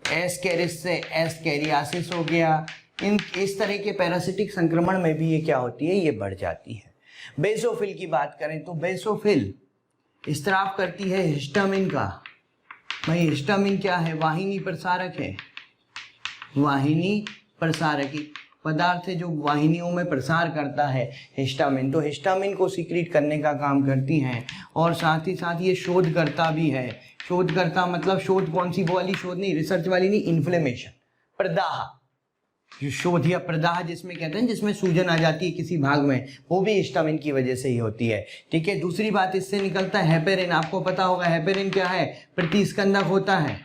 एस्केरिस से एस्केरियासिस हो गया, इस तरह के पैरासिटिक संक्रमण में भी ये क्या होती है, ये बढ़ जाती है। बेसोफिल की बात करें तो बेसोफिल स्त्राव करती है हिस्टामिन का। भाई हिस्टामिन क्या है, वाहिनी प्रसारक है, वाहिनी प्रसारक पदार्थ है जो वाहिनियों में प्रसार करता है हिस्टामिन। तो हिस्टामिन को सीक्रेट करने का काम करती हैं और साथ ही साथ ये शोधकर्ता भी है। शोधकर्ता मतलब शोध कौन सी, वो वाली शोध नहीं, रिसर्च वाली नहीं, इन्फ्लेमेशन, प्रदाह, जो शोध या प्रदाह जिसमें कहते हैं जिसमें सूजन आ जाती है किसी भाग में, वो भी हिस्टामिन की वजह से ही होती है। ठीक है, दूसरी बात इससे निकलता है हेपेरिन। आपको पता होगा हेपेरिन क्या है, प्रतिस्कंदक होता है,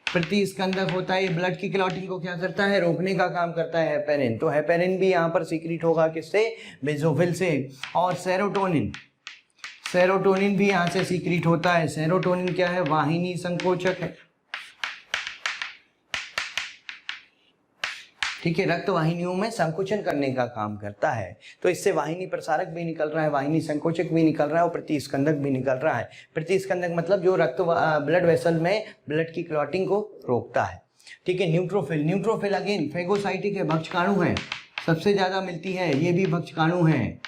प्रतिस्कंदक होता है। ये ब्लड की क्लॉटिंग को क्या करता है, रोकने का काम करता है हेपेरिन। तो हेपेरिन भी यहाँ पर सीक्रेट होगा किससे, बेसोफिल से। और सेरोटोनिन, सेरोटोनिन भी यहाँ से सीक्रेट होता है। सेरोटोनिन क्या है, वाहिनी संकोचक है। ठीक है, रक्त वाहिनियों में संकुचन करने का काम करता है। तो इससे वाहिनी प्रसारक भी निकल रहा है, वाहिनी संकोचक भी निकल रहा है और प्रतिस्कंदक भी निकल रहा है। प्रतिस्कंदक मतलब जो रक्त ब्लड वेसल में ब्लड की क्लॉटिंग को रोकता है। ठीक है, न्यूट्रोफिल, न्यूट्रोफिल अगेन फैगोसाइटिक है, भक्षकाणु है, सबसे ज्यादा मिलती है, ये भी भक्षकाणु है।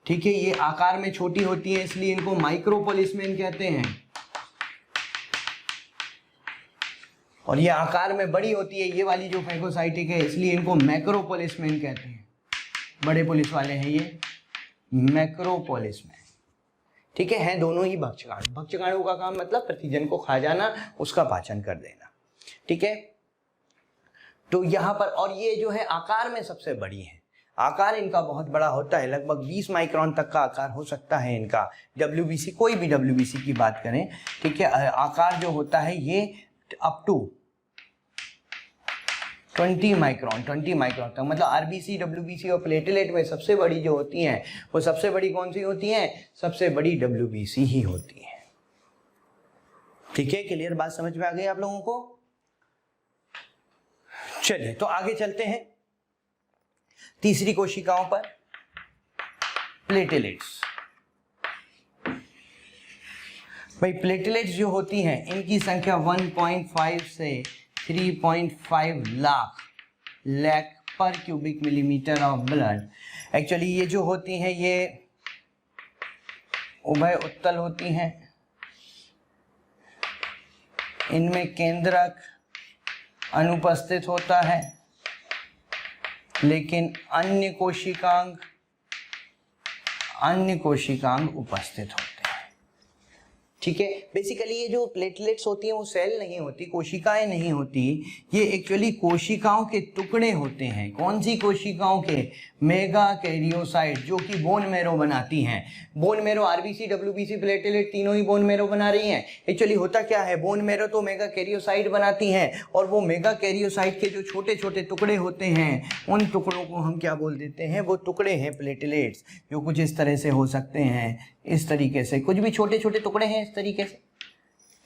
ठीक है, ये आकार में छोटी होती है इसलिए इनको माइक्रोपोलिसमेन कहते हैं, और ये आकार में बड़ी होती है ये वाली जो फैगोसाइटिक है, इसलिए इनको मैक्रोपोलिसमेन कहते हैं। बड़े पुलिस वाले हैं ये मैक्रोपोलिसमेन। ठीक है दोनों ही भक्षकाणु। भक्षकाणु का काम मतलब प्रतिजन को खा जाना, उसका पाचन कर देना। ठीक है, तो यहाँ पर, और ये जो है आकार में सबसे बड़ी है, आकार इनका बहुत बड़ा होता है, लगभग 20 माइक्रोन तक का आकार हो सकता है इनका। WBC, कोई भी WBC की बात करें, ठीक है, आकार जो होता है ये अप टू 20 माइक्रोन, 20 माइक्रोन तक। मतलब RBC, WBC और प्लेटलेट में सबसे बड़ी जो होती हैं वो सबसे बड़ी कौन सी होती हैं, सबसे बड़ी WBC ही होती है। ठीक है, क्लियर बात समझ में आ गई आप लोगों को। चलिए तो आगे चलते हैं तीसरी कोशिकाओं पर, प्लेटलेट्स। भाई प्लेटलेट्स जो होती हैं इनकी संख्या 1.5 से 3.5 लाख पर cubic millimetre of blood. Actually ये जो होती हैं ये उभय उत्तल होती हैं, इनमें केंद्रक अनुपस्थित होता है, लेकिन अन्य कोशिकांग उपस्थित होते हैं। ठीक है, बेसिकली ये जो प्लेटलेट्स होती हैं वो सेल नहीं होती, कोशिकाएं नहीं होती, ये एक्चुअली कोशिकाओं के टुकड़े होते हैं। कौन सी कोशिकाओं के, मेगा कैरियोसाइट, जो कि बोन मैरो बनाती हैं। Bone marrow, RBC, WBC, platelet तीनों ही बोन मैरो बना रही हैं। एक्चुअली होता क्या है, बोन मैरो तो मेगा कैरियोसाइट बनाती हैं, और वो मेगा कैरियोसाइट के जो छोटे छोटे टुकड़े होते हैं उन टुकड़ों को हम क्या बोल देते हैं, वो टुकड़े हैं प्लेटलेट्स, जो कुछ इस तरह से हो सकते हैं, इस तरीके से कुछ भी छोटे छोटे टुकड़े हैं इस तरीके से।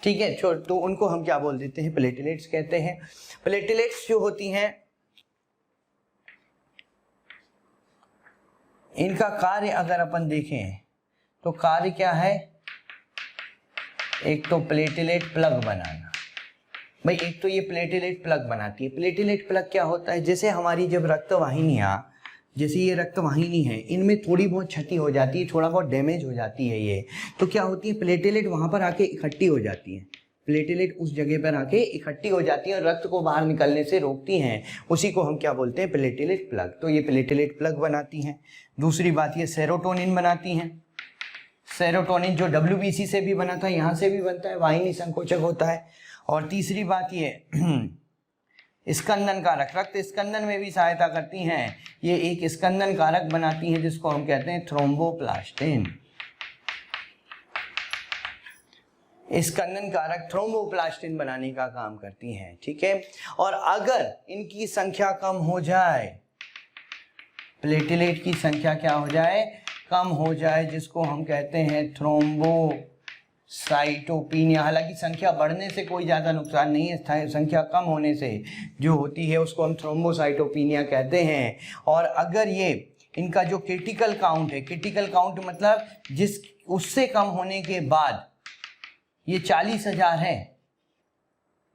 ठीक है, तो उनको हम क्या बोल देते हैं, प्लेटलेट्स कहते हैं। प्लेटलेट्स जो होती हैं इनका कार्य अगर अपन देखें तो कार्य क्या है, एक तो प्लेटलेट प्लग बनाना। भाई एक तो ये प्लेटलेट प्लग बनाती है। प्लेटलेट प्लग क्या होता है, जैसे हमारी जब रक्तवाहिनियां, जैसे ये रक्तवाहिनी है, इनमें थोड़ी बहुत क्षति हो जाती है, थोड़ा बहुत डैमेज हो जाती है ये, तो क्या होती है, प्लेटलेट वहां पर आके इकट्ठी हो जाती है। प्लेटलेट उस जगह पर आके इकट्ठी हो जाती है और रक्त को बाहर निकलने से रोकती हैं। उसी को हम क्या बोलते हैं, प्लेटलेट प्लग। तो ये प्लेटलेट प्लग बनाती हैं। दूसरी बात, ये सेरोटोनिन बनाती हैं। सेरोटोनिन जो WBC से भी बना था, यहाँ से भी बनता है, वाहिनी संकोचक होता है। और तीसरी बात ये स्कंदन कारक, रक्त स्कंदन में भी सहायता करती हैं। ये एक स्कंदन कारक बनाती हैं जिसको हम कहते हैं थ्रोम्बोप्लास्टिन। स्कंदन कारक थ्रोम्बोप्लास्टिन बनाने का काम करती हैं। ठीक है, और अगर इनकी संख्या कम हो जाए, प्लेटलेट की संख्या क्या हो जाए, कम हो जाए, जिसको हम कहते हैं थ्रोम्बोसाइटोपिनिया। हालांकि संख्या बढ़ने से कोई ज़्यादा नुकसान नहीं है, संख्या कम होने से जो होती है उसको हम थ्रोम्बोसाइटोपिनिया कहते हैं। और अगर ये इनका जो क्रिटिकल काउंट है, क्रिटिकल काउंट मतलब जिस उससे कम होने के बाद ये 40,000 है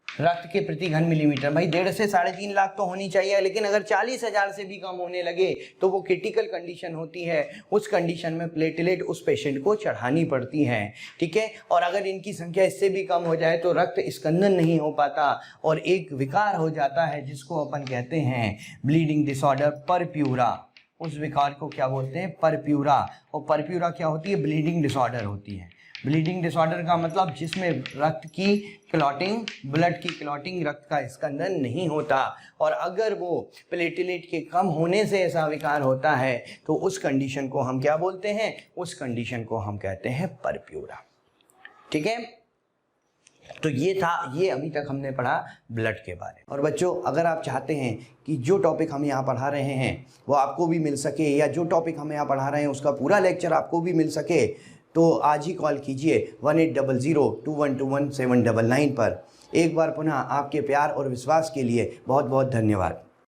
रक्त के प्रति घन मिलीमीटर। भाई 1.5 से 3.5 लाख तो होनी चाहिए, लेकिन अगर 40,000 से भी कम होने लगे तो वो क्रिटिकल कंडीशन होती है। उस कंडीशन में प्लेटलेट उस पेशेंट को चढ़ानी पड़ती है, ठीक है। और अगर इनकी संख्या इससे भी कम हो जाए तो रक्त स्कंदन नहीं हो पाता और एक विकार हो जाता है जिसको अपन कहते हैं ब्लीडिंग डिसऑर्डर परप्यूरा। उस विकार को क्या बोलते हैं? परप्यूरा। और परप्यूरा क्या होती है? ब्लीडिंग डिसऑर्डर होती है। ब्लीडिंग डिसऑर्डर का मतलब जिसमें रक्त की क्लॉटिंग, ब्लड की क्लॉटिंग, रक्त का स्कंदन नहीं होता। और अगर वो प्लेटलेट के कम होने से ऐसा विकार होता है तो उस कंडीशन को हम क्या बोलते हैं? उस कंडीशन को हम कहते हैं परप्यूरा, ठीक है। तो ये था, ये अभी तक हमने पढ़ा ब्लड के बारे में। और बच्चों, अगर आप चाहते हैं कि जो टॉपिक हम यहाँ पढ़ा रहे हैं वो आपको भी मिल सके, या जो टॉपिक हम यहाँ पढ़ा रहे हैं उसका पूरा लेक्चर आपको भी मिल सके, तो आज ही कॉल कीजिए 18002121 799 पर। एक बार पुनः आपके प्यार और विश्वास के लिए बहुत बहुत धन्यवाद।